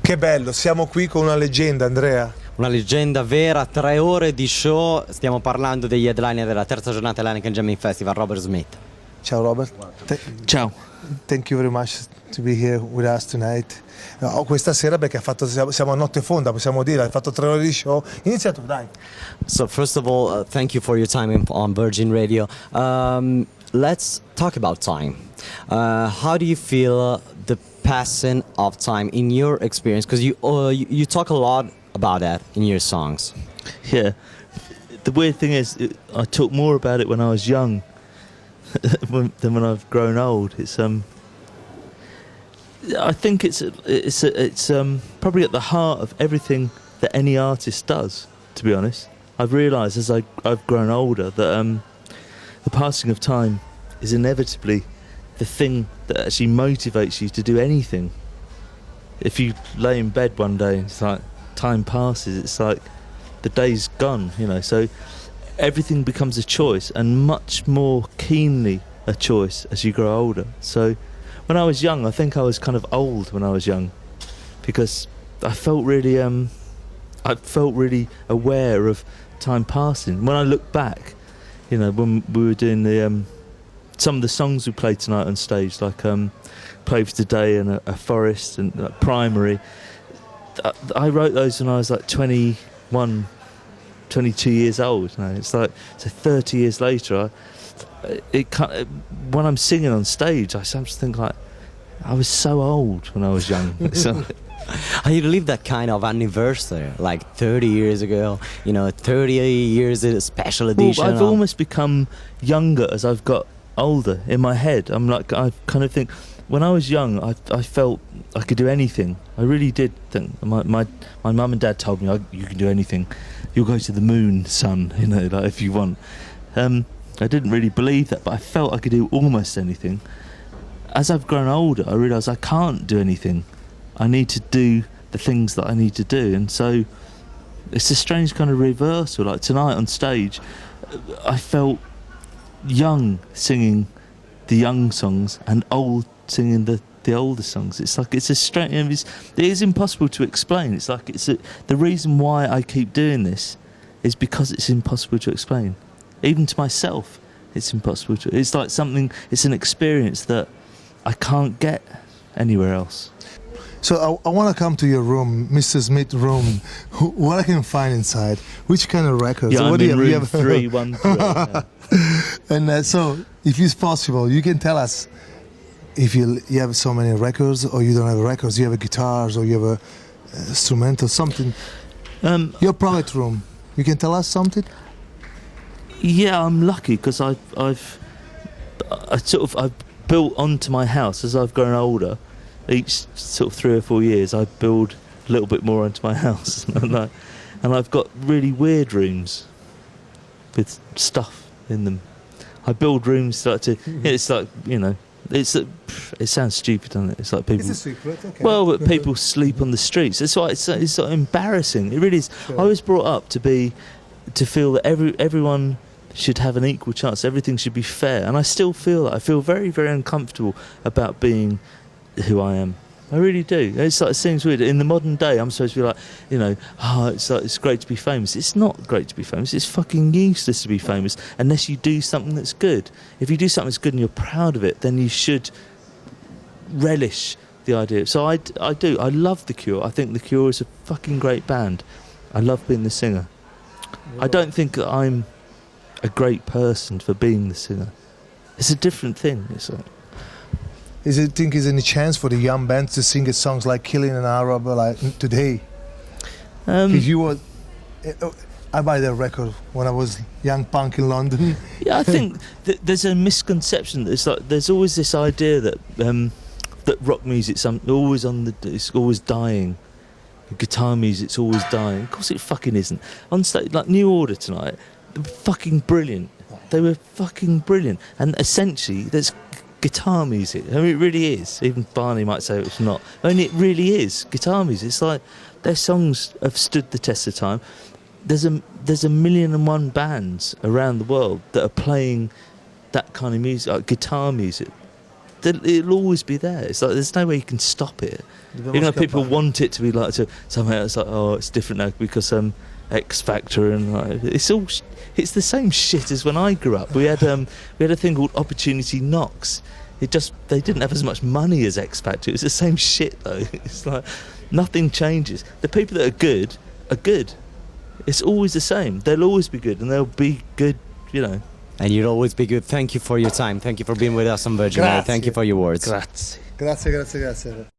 Che bello, siamo qui con una leggenda, Andrea. Una leggenda vera, 3 ore di show, stiamo parlando degli headliner della terza giornata dell'Heineken Jammin Festival, Robert Smith. Ciao Robert. Ciao. Thank you very much to be here with us tonight. Questa sera perché siamo a notte fonda, possiamo dire, hai fatto 3 ore di show. Inizia tu, dai. So first of all, thank you for your time on Virgin Radio. Let's talk about time. How do you feel the passing of time in your experience? Because you talk a lot about that in your songs. Yeah. The weird thing is, I talk more about it when I was young than when I've grown old. It's I think it's probably at the heart of everything that any artist does. To be honest, I've realised as I've grown older that the passing of time is inevitably the thing that actually motivates you to do anything. If you lay in bed one day and it's like time passes, it's like the day's gone, you know. So everything becomes a choice, and much more keenly a choice as you grow older. So when I was young, I think I was kind of old when I was young, because I felt really aware of time passing. When I look back, you know, when we were doing the some of the songs we played tonight on stage, like Play for Today and a Forest and Primary, I wrote those when I was like 21, 22 years old. You know, it's like, so 30 years later, when I'm singing on stage, I sometimes think like, I was so old when I was young. How you live that kind of anniversary, like 30 years ago, you know, 30 years special edition? Well, I've almost become younger as I've got older in my head. I'm like, I kind of think, when I was young, I felt I could do anything. I really did think. My mum and dad told me, you can do anything. You'll go to the moon, son, you know, like if you want. I didn't really believe that, but I felt I could do almost anything. As I've grown older, I realised I can't do anything. I need to do the things that I need to do. And so it's a strange kind of reversal. Like tonight on stage, I felt young singing the young songs and old singing the older songs. It's like, it's a strange, it is impossible to explain. It's like, the reason why I keep doing this is because it's impossible to explain. Even to myself, it's impossible to. It's like something, it's an experience that I can't get anywhere else. So I want to come to your room, Mr. Smith's room. What I can find inside? Which kind of records? Yeah, what I'm do in you room have? 313. Yeah. And so, if it's possible, you can tell us if you have so many records, or you don't have records. You have guitars, or you have a instrumental, something. Your private room. You can tell us something. Yeah, I'm lucky because I've built onto my house as I've grown older. Each sort of 3 or 4 years, I build a little bit more onto my house, and I've got really weird rooms with stuff in them. I build rooms like to. It's like, you know, it sounds stupid, doesn't it? It's like people. It's a secret. Okay. Well, but people sleep on the streets. That's why it's so embarrassing. It really is. Sure. I was brought up to feel that everyone should have an equal chance. Everything should be fair, and I still feel that. I feel very, very uncomfortable about being who I am. I really do. It's like, it seems weird. In the modern day, I'm supposed to be like, you know, it's like, it's great to be famous. It's not great to be famous. It's fucking useless to be famous unless you do something that's good. If you do something that's good and you're proud of it, then you should relish the idea. So I do. I love The Cure. I think The Cure is a fucking great band. I love being the singer. I don't think that I'm a great person for being the singer. It's a different thing. It's like, think is any chance for the young bands to sing songs like "Killing an Arab" like today? Because you were, I buy that record when I was young punk in London. Yeah, I think that there's a misconception. It's like there's always this idea that that rock music's it's always dying. Guitar music's always dying. Of course, it fucking isn't. On stage, like New Order tonight, they were fucking brilliant. They were fucking brilliant, and essentially, there's guitar music. I mean, it really is. Even Barney might say it's not. I mean, it really is guitar music. It's like their songs have stood the test of time. There's a 1,000,001 bands around the world that are playing that kind of music, like guitar music. it'll always be there. It's like there's no way you can stop it. You know, people want it to be like somehow it's like, oh, it's different now because X Factor and like, it's the same shit as when I grew up. We had a thing called Opportunity Knocks. They didn't have as much money as X Factor. It was the same shit though. It's like nothing changes. The people that are good are good. It's always the same. They'll always be good and they'll be good, you know. And you'll always be good. Thank you for your time. Thank you for being with us on Virgin Radio. Thank you for your words. Grazie. Grazie.